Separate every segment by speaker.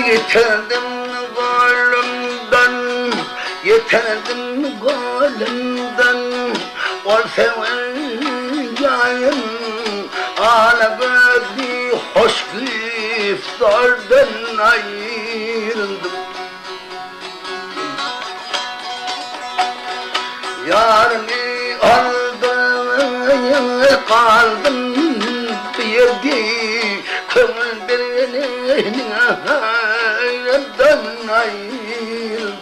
Speaker 1: Yitirdim golümden, yitirdim golümden. Ol seven yayım, ağladı hoş iftardan ayrıldım. Yarını aldım, kaldım bir yerde. Kımıl birinin hayrandan ayrıldım.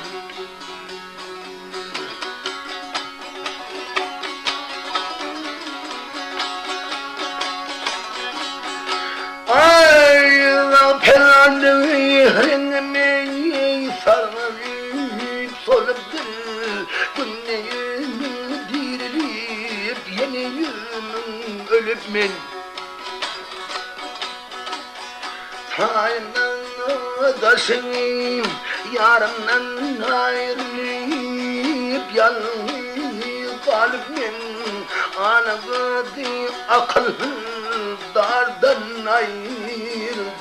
Speaker 1: Ayla pelandı hringimi sarıp soluptu. Güneyimi dirilip yeniyim ölüp men. Sayından adaşım yarımdan ayrılıp yalnız kalıp men. Anagıdı akıl dardan ayrıldım.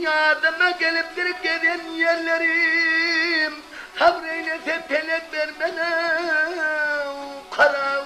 Speaker 1: Yardıma geliptir gelen yerlerim, sabreylese telek ver bana karavim.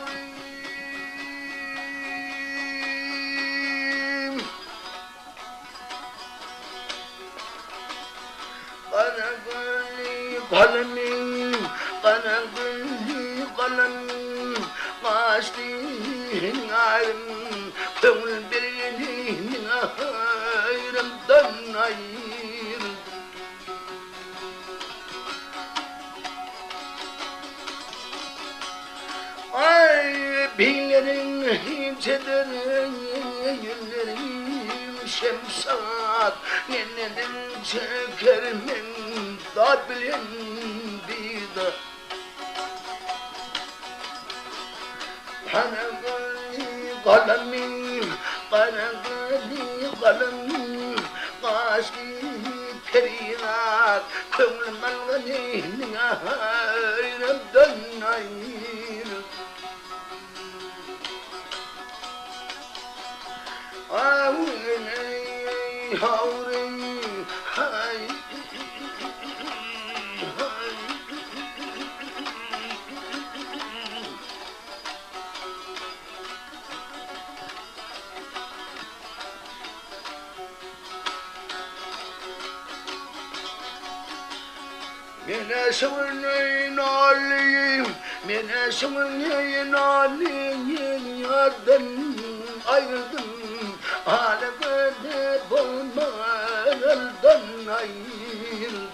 Speaker 1: Kara gönlü kalemim, kara gönlü kalemim, kaçtığın ayrım, könül birinin ayrımdan ayrıldım. Ay billerin hincedir yüzlerim şemsat, yeniden çekerim dar bilen bir de. Kara gönlü kalemim, kara gönlü kalemim, kaçtı perinat, könlüm alvaninin ayrımdan ayrıldım. Ağrey, ağrey, hay, Meneşimin alayım, meneşimin alayım, yardan ayrıldım. Ağladı bulmadan ayrıldım.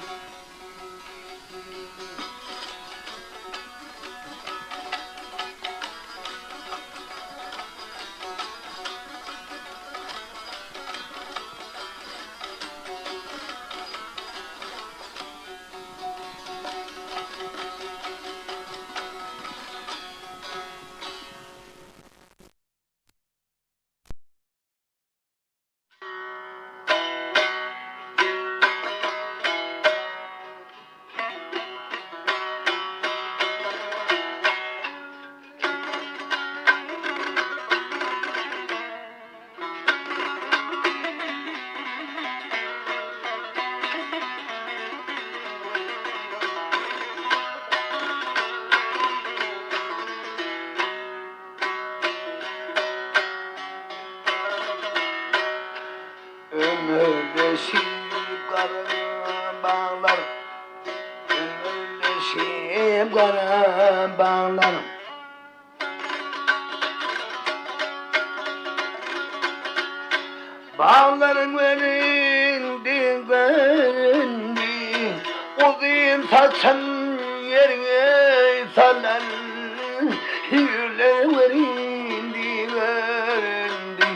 Speaker 1: Ömürleşip kara bağlar, ömürleşip kara bağlar. Bağların verildi verildi, uzun saçın yerine salan, yüreğe verildi verildi.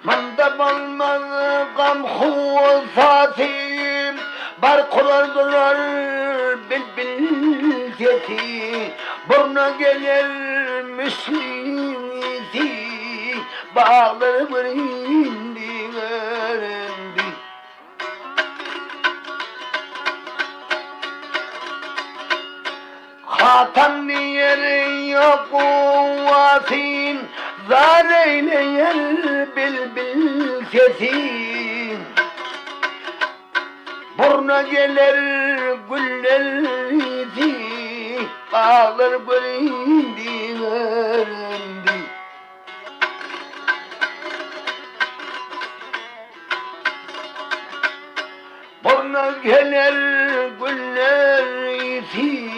Speaker 1: Manda balmaz gam huvasatim, Bar kurardılar bülbül sesi, burna gelir müslimizi, bağları bir indi öğrendi. Hatam yeri yok kuvvetin, zar eyleyer bülbül sesi. Burna gelir güller izi, bağlar göründü öğrendi. Burna gelir güller izi,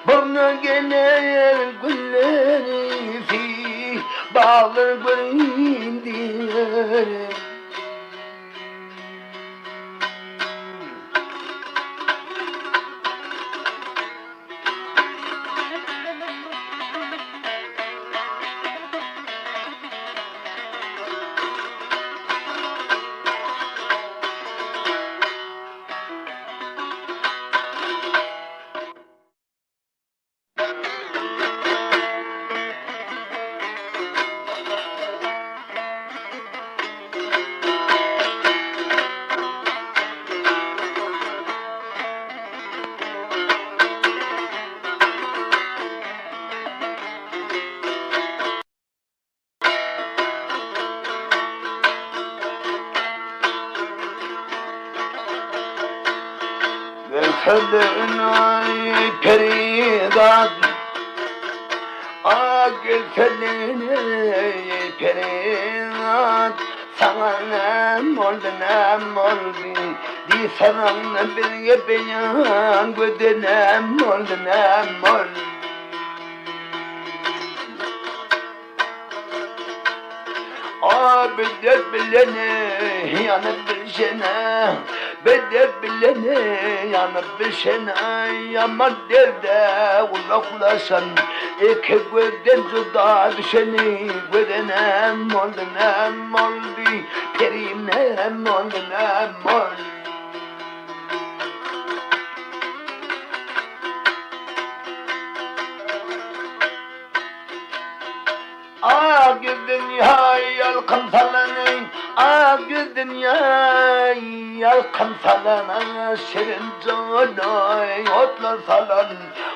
Speaker 1: burna gelir güller izi, bağlar göründü öğrendi. Gelseydin ay peridat, gelseydin ay peridat, sana nem oldu, di saranla bir beyan göde nem oldu. Bedel bilene yanıp bir şene, bedel bilene yanıp bir şene, yaman derde ulaklaşan, iki gözden duda düşeni, gödenem oldu, perim nem oldu. Dünya yalkın salanın, dünya yalkın salanın, şirin canay otlar salan,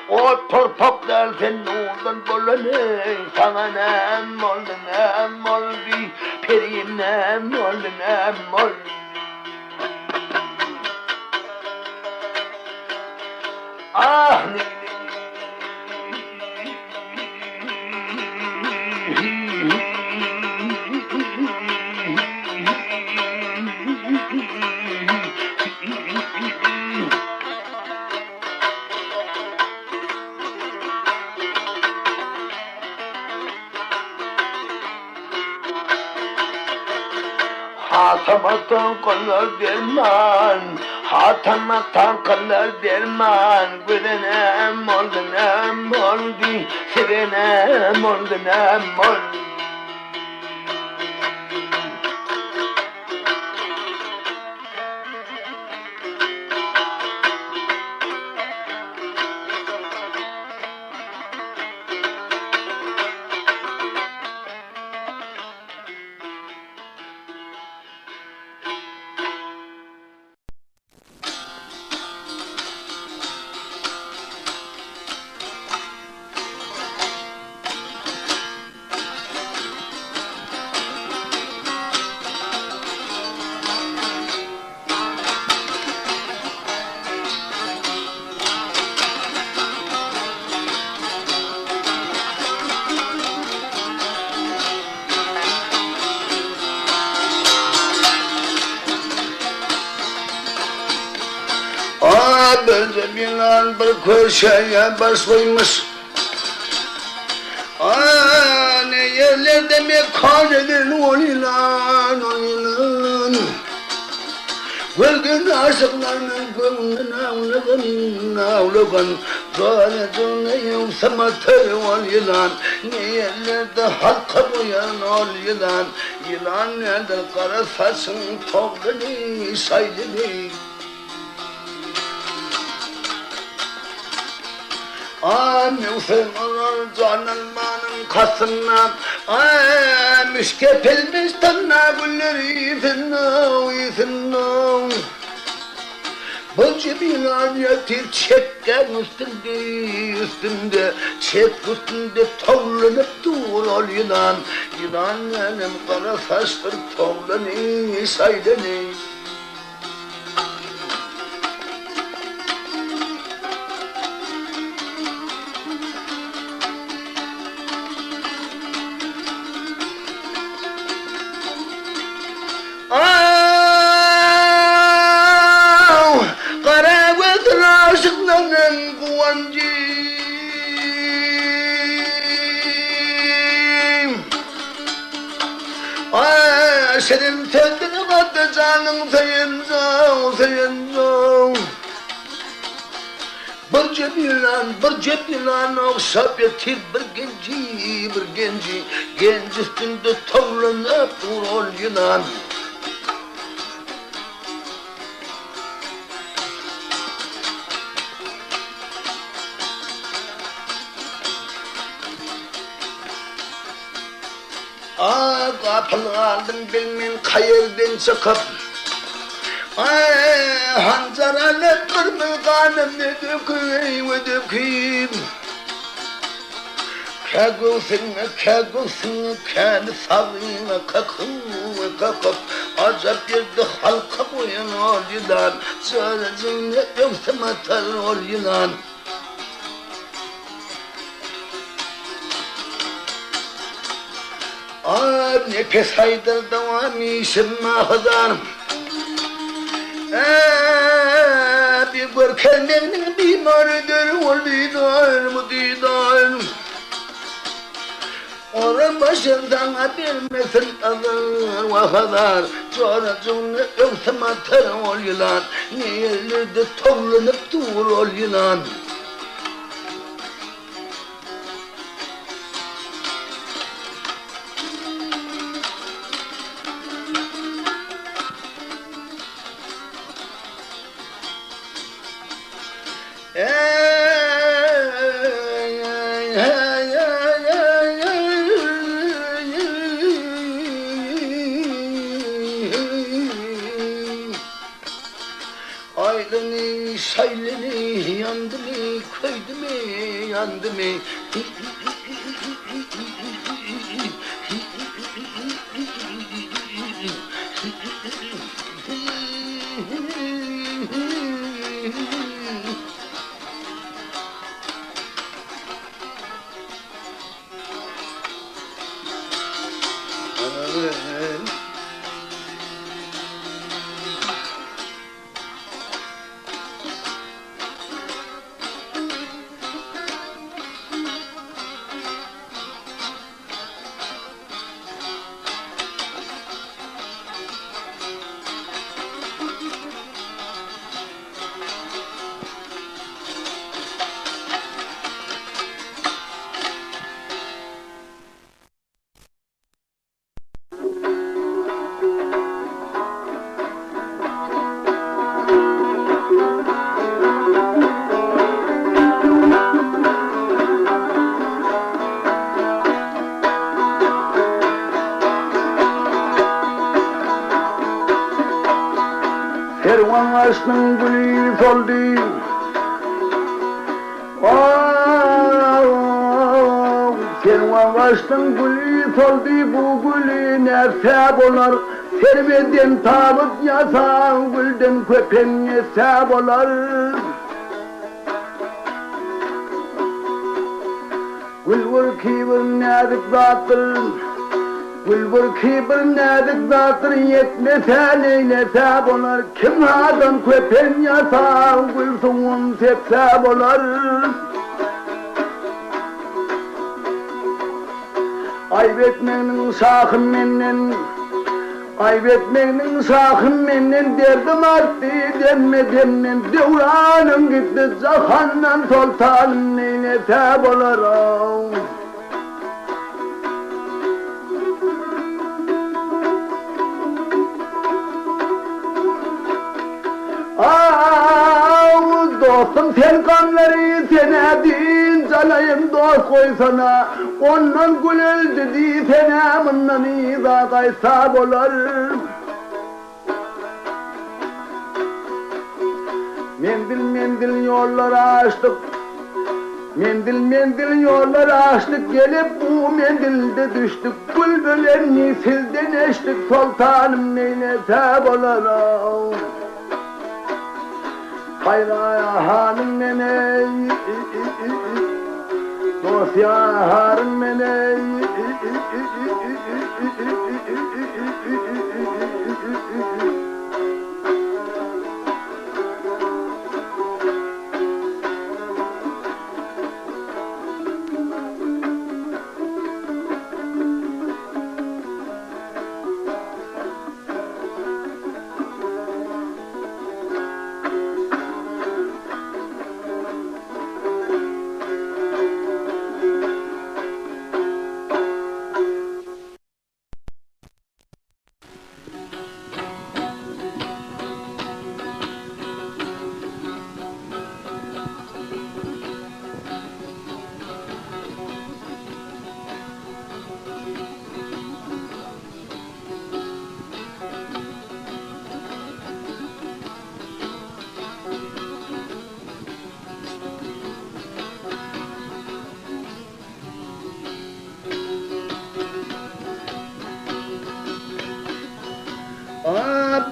Speaker 1: ot torpaklar senin oğlan bolanı, sana nem oldu, perim nem oldu. Ne Hatamatan kalır derman, hatamatan kalır derman, gülenem oldu, sevenem oldu. Böyle bir bir köşeye baş koymuş. Ne yerlerde mekanedir olilan. Gülgün aşıklarının gönlüne ağlagan Zâletun yumsamatır ol yılan Ne yerlerde halka boyan ol yılan Yılan nedir kara saçın toplunu saydını Nüfün olur canılmanın kasına müşkepilmiş tanna gülleri finno bu cebine yatir çekken üstünde çek üstünde tavlanıp dur ol Yunan benim kara saçlar tavlanı saydını senin kendini kattı canın sayınca bir cebilan okşap yatir bir genci üstünde tavlanıp dur ol Yunan kapını aldım bilmem kayırdan çıkıp hanzaralı kırmızı kanım ne döküyüm Kegülsün kendi savına kakıp acap yerde halka boyun ol Yunan Söyleyeceğin ne yoksa matar ol Yunan nefes aydır devam işim mahzanım bir görkeminin mimarıdır ol didar Onun başından bilmesin azar vakadar Çoracığını yoksa matar ol Yunan Niyelerde tavlanıp dur ol Yunan Aydını, saylını, yandı mı, köydü mü, yandı mı? Kervan aşkın gülü soldu Kervan aşkın gülü soldu Bu gülü nerse bolar Serveden tabıp yasan Gülden köpen yese bolar Gül vur kibir nedik zatır Gül vur kibir nedik zatır Yetmese leylese bolar Kim adam köpen yasan Gül soğun tepse bolar Ayıp etmenin sakın menden Ayıp etmenin sakın menden Derdim arttı demeden Devranım gitti zahandan Soltanım neylese bolar Dostum sen kanları senedin alayım dost koysana, ondan gül öldü diysene, bundan iza kaysa bolar. Mendil mendil yolları açtık, mendil mendil yolları açtık, gelip bu mendilde düştük. Bülbülenni sizden eştik, sultanım neylese bolar. Hayra hanım meney, dosya harım meney.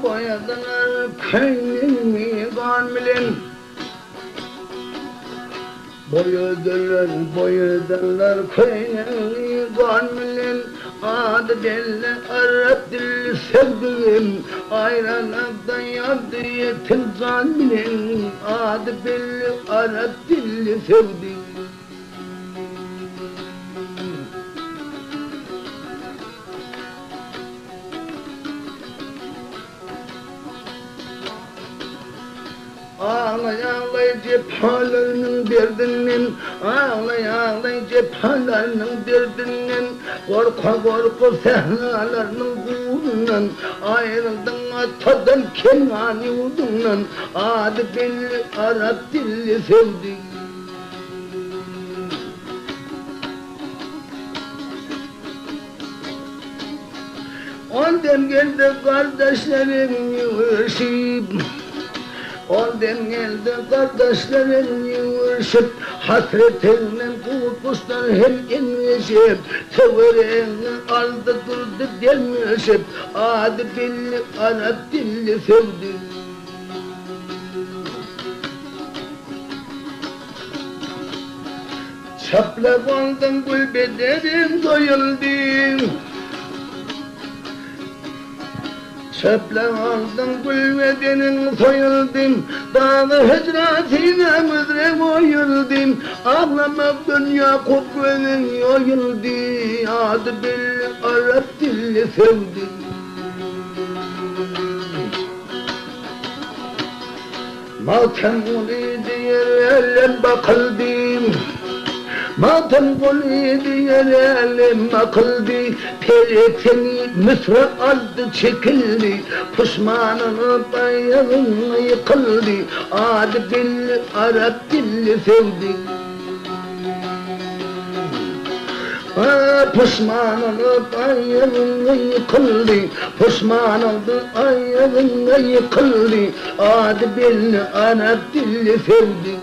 Speaker 1: Boyadılar köynimi gamilin, boyadılar köynimi gamilin. Adı belli Arap dilli sevdiğim, ayranaktan yandı yetim gamilin. Adı belli Arap dilli sevdiğim. Ağlay ağlay cephalarının derdinin, ağlay ağlay cephalarının derdinin, korka korku sehnalarının buğundan, ayrıldın atadan Kenani udundan, adı belli Arap dilli sevdik. Ondan geldi kardeşlerim yuvuşup, ondan geldi kardeşlerim yuvuşup, hasretinden korkustan hem inmişip, severini aldı durdu gelmişip, adı belli Arap dilli sevdi. Çaplak oldum gül bedenim doyuldu, çöplek aldım gül bedenin soyuldum, dağı hicratine müzrem oyuldum, ağlamak dünya kokvenin yoyuldu, adı belli Arap dilli sevdim. Matem ulidi yerelem bakıldım, matem ulidi yerelem bakıldı, peleteni mısrak aldı çekildi, pişmanını bayağını yıkıldı, adı belli Arap dilli sevdi. Pişmanını bayağını yıkıldı, pişman oldu ayağını yıkıldı, adı belli Arap dilli sevdi.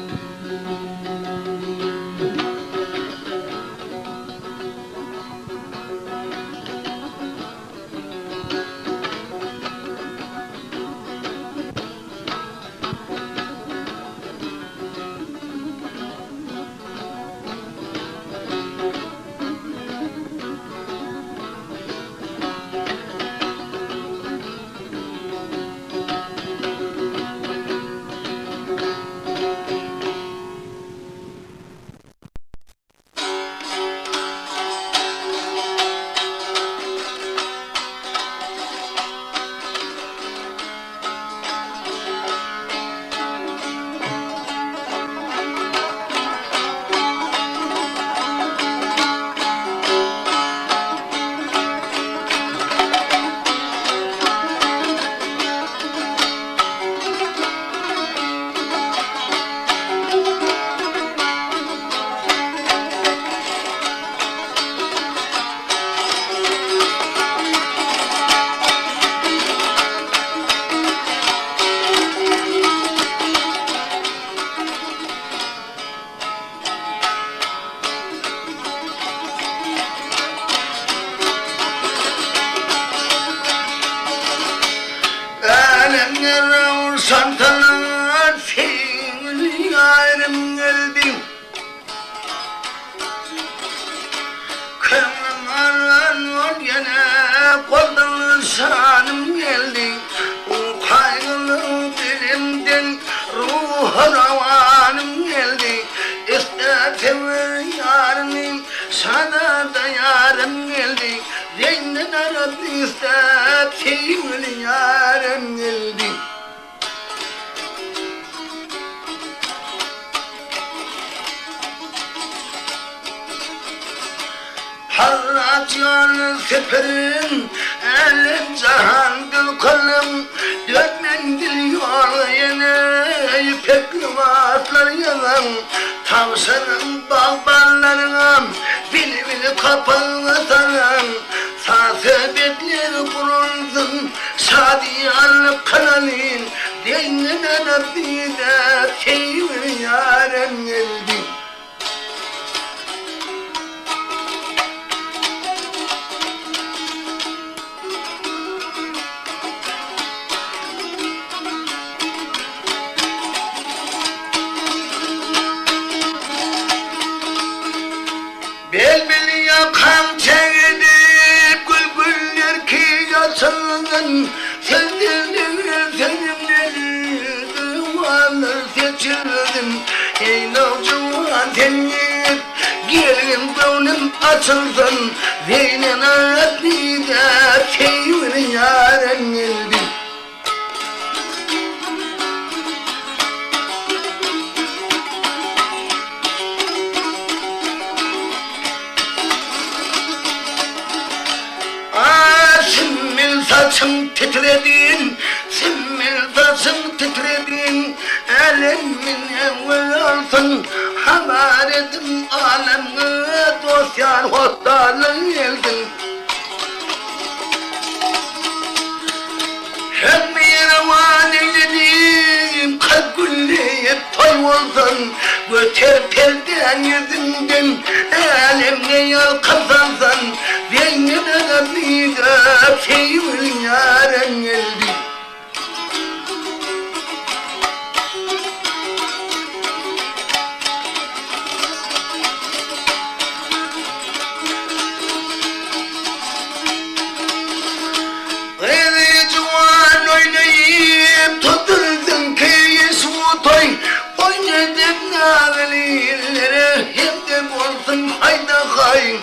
Speaker 1: Alemlere santalar sevgili yarım geldi. Könlüm aranıyor gene koldan şanım geldi. O kaygılı dilimden ruha ravanım geldi. İstetemir yarını sana da yarım geldi. Zeynep Arap istetemir yarım geldi. Harratıyor seperim, elim cahandır kolum. Dört mendil yol yine, ipekli vaatlar yalan. Tavşanın bağbarlarına, bili bili kapalı atarım. Sağ sebepleri kurulsun, şadiyanlık kanalın. Dinlene Rabbi de sevir yarem geldi. Belbeli yakan çevirip gülgüller ki yaşanın. Sevdiğini sevimleri duvarlar seçildim. Ey navcuman tenir gelin gönlüm açılsın. Zeynen Rabbi de sevir yarın geldi. Simmil saçım titredin, simmil saçım titredin. Elimin evvel alsın, haber edin alemine. Dosyar hostalığı geldin. Hem bir mani dedim, kalp gülleyip toy olsun. Göter telden yüzünden, elimle yalkasansın. Zeynep'e de bir de sevir yarın geldi. Gayri cuvan oynayıp tuturdun ki su toy. Oynadım nağlilere hem de olsun hayda hay.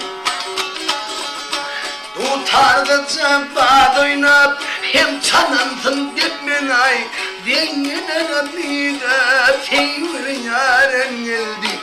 Speaker 1: Tutardıca bağda oynap hem çanansın depmen ay. Zengine Rabbi de sevir yarın geldi.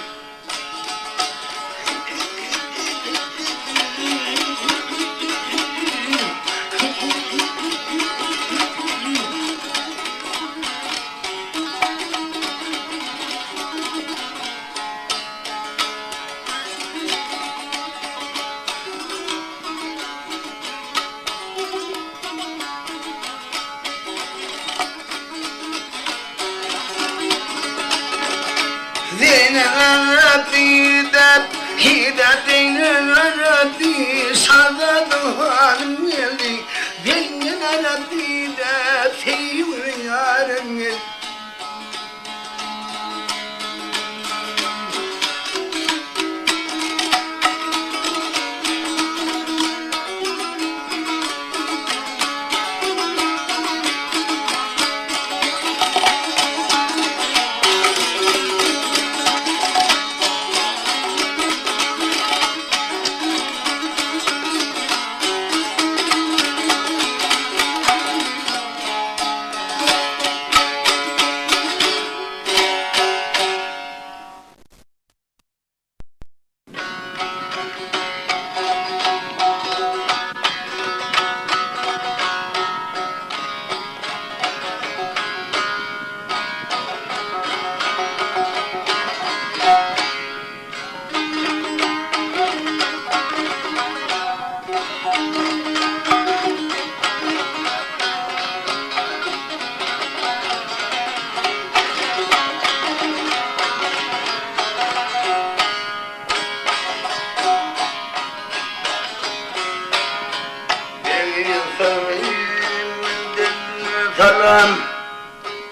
Speaker 1: Rabbi de hidayetin Rabbi sadadım halim geldi. Zengin Rabbi de sevir yarın geldi.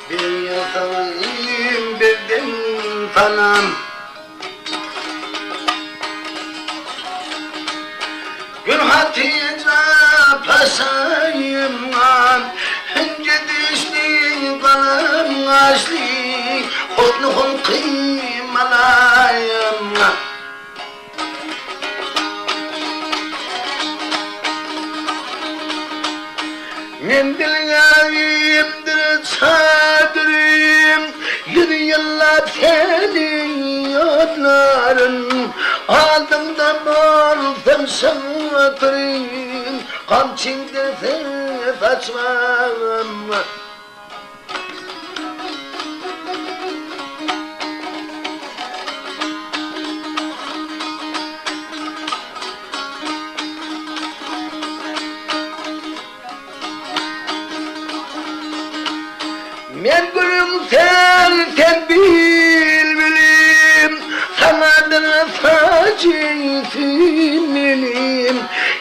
Speaker 1: Bir yatayım birden sana. Gül Hatice paşayım ince dişli kalın kaşlı husnuhun kıymalayım. Mendilgâyimdir çadırım, yedi yıllar senin yolların. Aldımda bolsam şatırım, kamçinde ses açmam. Men gülümser bilbilim, sanadır saçıysın benim.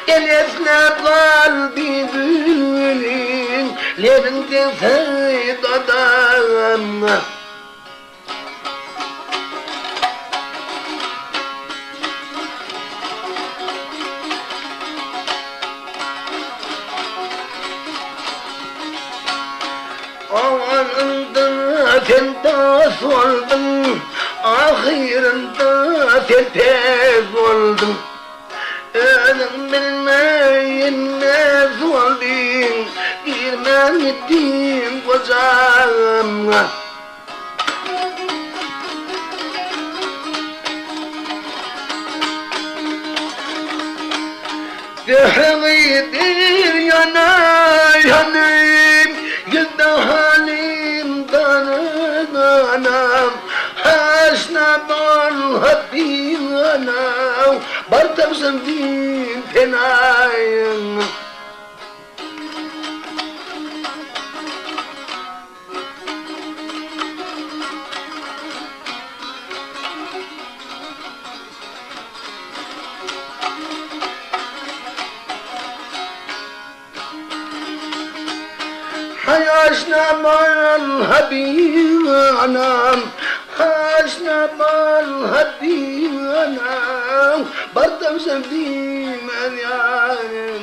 Speaker 1: Elesine kaldı bülbülüm, lerinde sevdadan. Anında sen tas oldun, ahirinde sen tez oldun. Ölüm bilmeyin nez oldun, girmem ettim kocam. Dehridir yana yanım, yüzde halim dananam. Haşna bol hatim anam, bartamsın bin penayım. Haşna bol hatim anam, haşna bol hatim anam, bartamsın bin penayım.